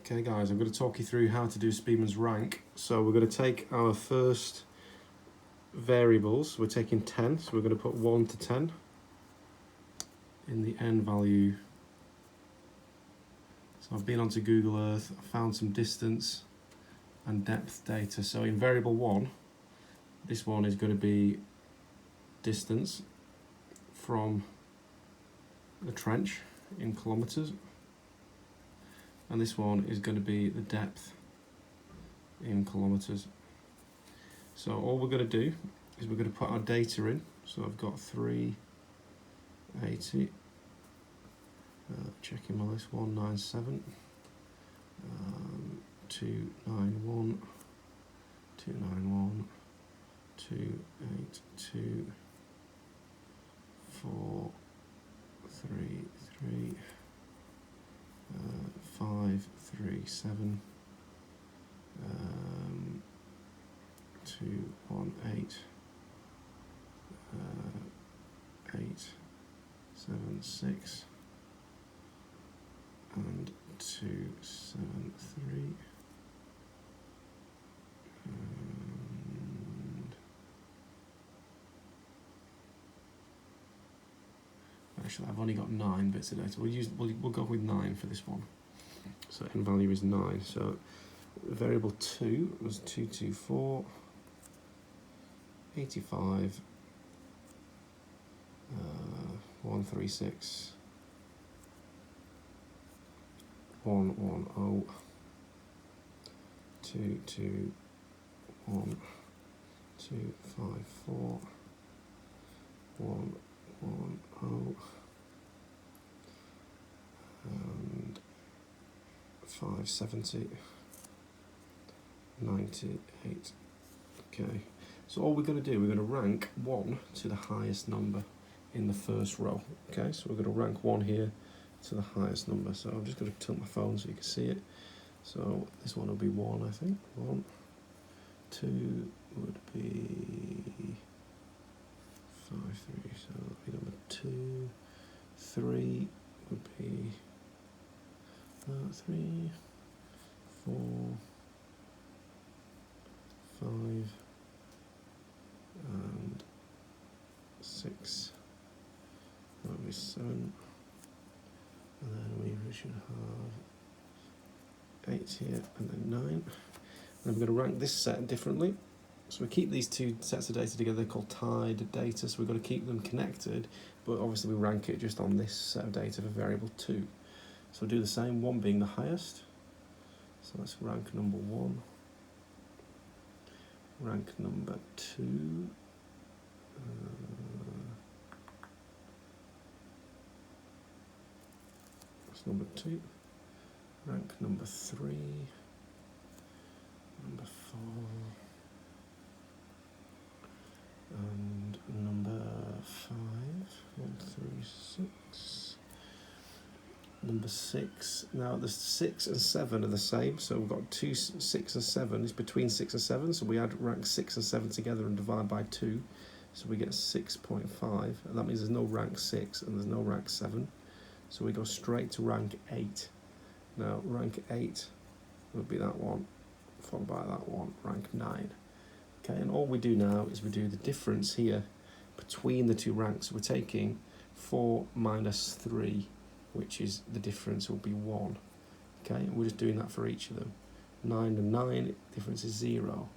Okay guys, I'm going to talk you through how to do Speedman's rank. So we're going to take our first variables, we're taking 10, so we're going to put 1 to 10 in the n value. So I've been onto Google Earth, I found some distance and depth data. So in variable 1, this one is going to be distance from the trench in kilometres, and this one is going to be the depth in kilometres. So all we're going to do is we're going to put our data in. So I've got 380, checking my list, 197, 291, 291, 282, 433, 537, 218, 876, and 273, and actually I've only got 9 bits of data. We'll go with 9 for this one. So n value is 9. So variable 2 was 224, 85, 136, 110, 221, 254, 110, and 570, 98. Okay, so all we're going to do, we're going to rank 1 to the highest number in the first row. Okay, so we're going to rank 1 here to the highest number. So I'm just going to tilt my phone so you can see it. So this one will be 1, I think. 1, 2 would be 5, 3, so that'll be number 2. 3 would be 3, 4, 5, and 6. That would be 7. And then we should have 8 here, and then 9. And then we're going to rank this set differently. So we keep these two sets of data together, they're called tied data, so we've got to keep them connected, but obviously we rank it just on this set of data for variable 2. So we'll do the same, 1 being the highest. So let's rank number 1. Rank number 2. That's number 2. Rank number 3. Number 4. And number 5. 1, 3, 6. Number 6. Now the 6 and 7 are the same, so we've got 2, 6 and 7 is between 6 and 7, so we add rank 6 and 7 together and divide by 2, so we get 6.5, and that means there's no rank 6 and there's no rank 7, so we go straight to rank 8. Now rank 8 would be that one, followed by that one, rank 9. Okay, and all we do now is we do the difference here between the two ranks. We're taking 4 minus 3, which is the difference will be 1. Okay, and we're just doing that for each of them. 9 and 9, difference is 0.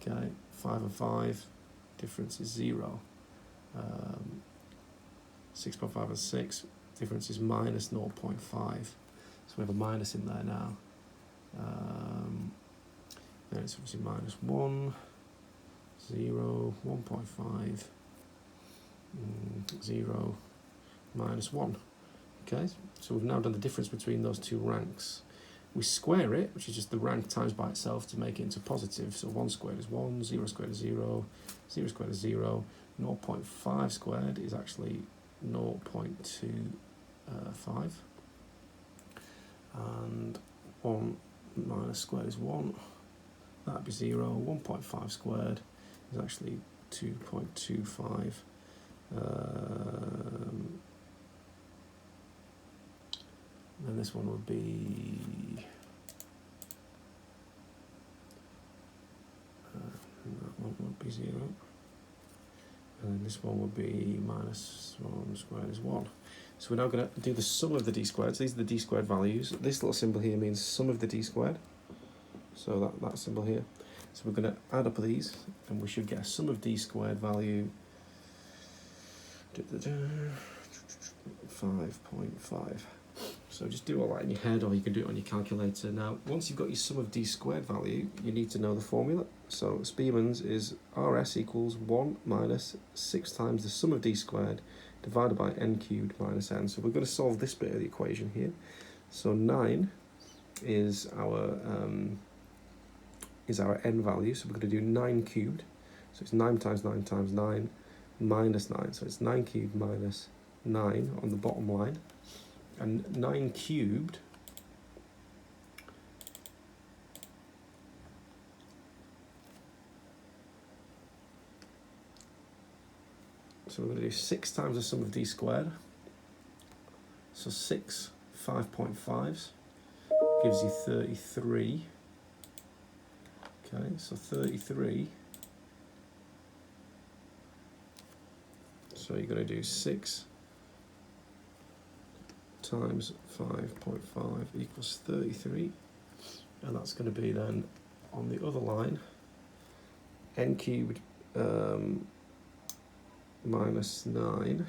Okay, 5 and 5, difference is 0. 6.5 and 6, difference is minus 0.5. So we have a minus in there now. Then it's obviously minus 1, 0, 1.5, 0, minus 1. Okay, so we've now done the difference between those two ranks. We square it, which is just the rank times by itself to make it into positive. So 1 squared is 1, 0 squared is 0, 0 squared is 0, 0.5 squared is actually 0.25, and 1 minus squared is 1, that'd be 0, 1.5 squared is actually 2.25. Then this one would be this one would be minus 1 squared is 1. So we're now going to do the sum of the d squared. So these are the d squared values. This little symbol here means sum of the d squared. So that symbol here. So we're going to add up these, and we should get a sum of d squared value 5.5. So just do all that in your head, or you can do it on your calculator. Now, once you've got your sum of d squared value, you need to know the formula. So Spearman's is RS equals 1 minus 6 times the sum of d squared divided by n cubed minus n. So we're going to solve this bit of the equation here. So 9 is our n value. So we're going to do 9 cubed. So it's 9 times 9 times 9 minus 9. So it's 9 cubed minus 9 on the bottom line. And 9 cubed so we're going to do 6 times the sum of d squared. So 6 5.5s gives you 33. Okay, so 33. So you're going to do 6 times 5.5 equals 33, and that's going to be then on the other line n cubed minus 9,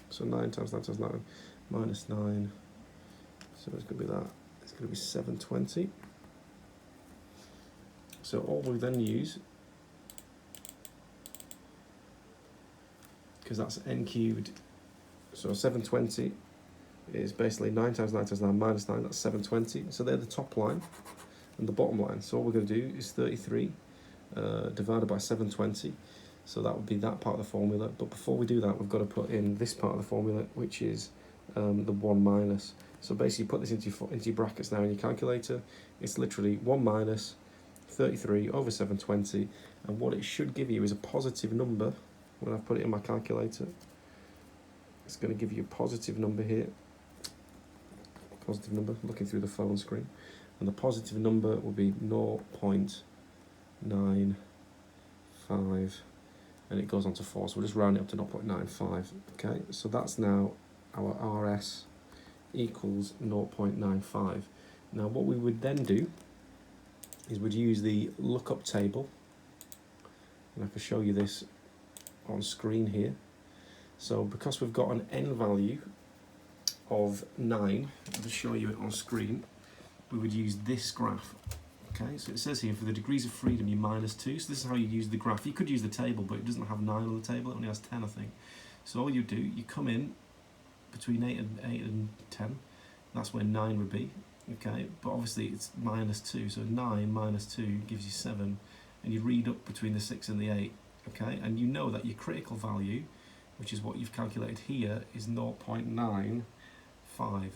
so 9 times 9 times 9 minus 9, so it's going to be that, it's going to be 720. So all we then use, because that's n cubed, so 720 is basically 9 times 9 times 9 minus 9, that's 720. So they're the top line and the bottom line. So all we're going to do is 33 divided by 720. So that would be that part of the formula. But before we do that, we've got to put in this part of the formula, which is the 1 minus. So basically put this into your brackets now in your calculator. It's literally 1 minus 33 over 720. And what it should give you is a positive number. When I've put it in my calculator, it's going to give you a positive number here. Positive number, looking through the phone screen, and the positive number will be 0.95, and it goes on to 4, so we'll just round it up to 0.95. Okay, so that's now our RS equals 0.95. Now what we would then do is we'd use the lookup table, and I can show you this on screen here. So because we've got an n value of 9, I'll just show you it on screen, we would use this graph. Okay, so it says here for the degrees of freedom you minus 2, so this is how you use the graph. You could use the table, but it doesn't have 9 on the table, it only has 10 I think. So all you do, you come in between 8 and 10, that's where 9 would be. Okay, but obviously it's minus 2, so 9 minus 2 gives you 7, and you read up between the 6 and the 8. Okay, and you know that your critical value, which is what you've calculated here, is 0.95.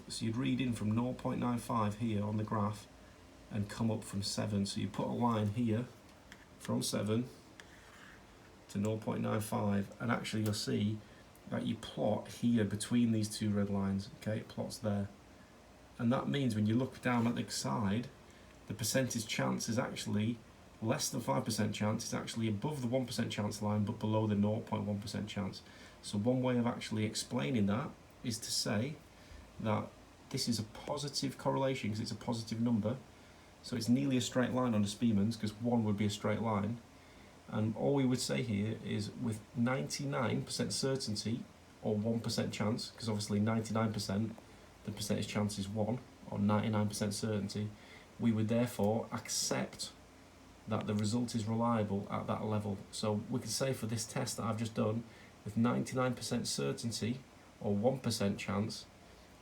So you'd read in from 0.95 here on the graph and come up from 7. So you put a line here from 7 to 0.95, and actually you'll see that you plot here between these two red lines. Okay, it plots there. And that means when you look down at the side, the percentage chance is actually less than 5% chance. It's actually above the 1% chance line, but below the 0.1% chance. So one way of actually explaining that is to say that this is a positive correlation because it's a positive number. So it's nearly a straight line on the Spearman's because 1 would be a straight line. And all we would say here is with 99% certainty or 1% chance, because obviously 99% the percentage chance is 1, or 99% certainty, we would therefore accept that the result is reliable at that level. So we could say for this test that I've just done, with 99% certainty or 1% chance,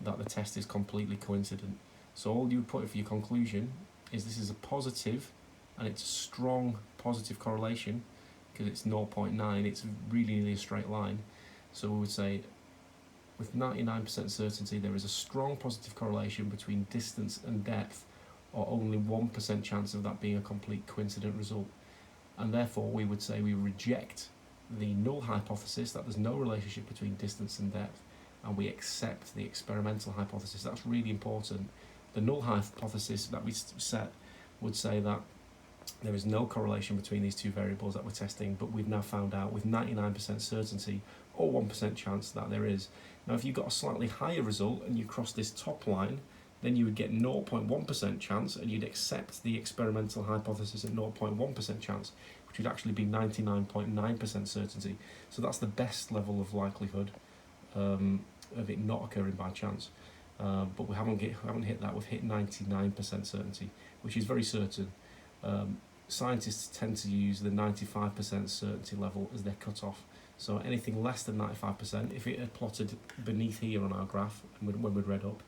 that the test is completely coincident. So all you would put for your conclusion is this is a positive, and it's a strong positive correlation because it's 0.9, it's really nearly a straight line. So we would say with 99% certainty there is a strong positive correlation between distance and depth, or only 1% chance of that being a complete coincident result. And therefore we would say we reject the null hypothesis that there's no relationship between distance and depth, and we accept the experimental hypothesis. That's really important. The null hypothesis that we set would say that There is no correlation between these two variables that we're testing, but we've now found out with 99% certainty or 1% chance that there is. Now, if you got a slightly higher result and you cross this top line, then you would get 0.1% chance, and you'd accept the experimental hypothesis at 0.1% chance, which would actually be 99.9% certainty. So that's the best level of likelihood of it not occurring by chance. But we haven't hit that. We've hit 99% certainty, which is very certain. Scientists tend to use the 95% certainty level as their cutoff. So anything less than 95%, if it had plotted beneath here on our graph, and when we'd read up,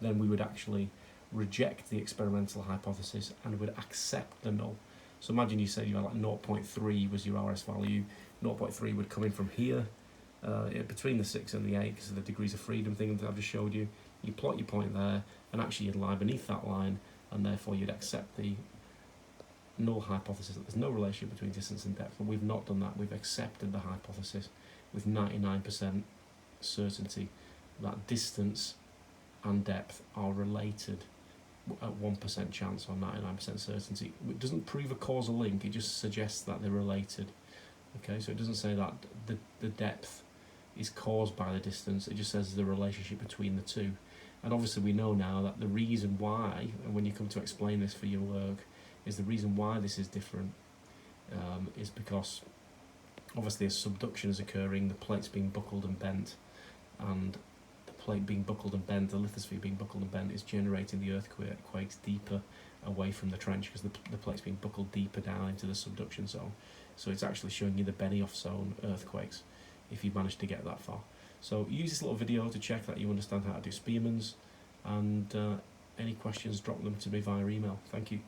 then we would actually reject the experimental hypothesis and would accept the null. So imagine you said you had like 0.3 was your RS value. 0.3 would come in from here, between the 6 and the 8, because of the degrees of freedom thing that I've just showed you. You plot your point there, and actually you'd lie beneath that line, and therefore you'd accept the null hypothesis that there's no relationship between distance and depth. But we've not done that. We've accepted the hypothesis with 99% certainty that distance and depth are related at 1% chance or 99% certainty. It doesn't prove a causal link, it just suggests that they're related. Okay, so it doesn't say that the depth is caused by the distance, it just says the relationship between the two. And obviously we know now that the reason why, and when you come to explain this for your work, is the reason why this is different is because obviously as subduction is occurring, the plate's being buckled and bent, and the plate being buckled and bent, the lithosphere being buckled and bent, is generating the earthquakes deeper away from the trench, because the plate's being buckled deeper down into the subduction zone. So it's actually showing you the Benioff zone earthquakes, if you manage to get that far. So use this little video to check that you understand how to do Spearman's, and any questions, drop them to me via email. Thank you.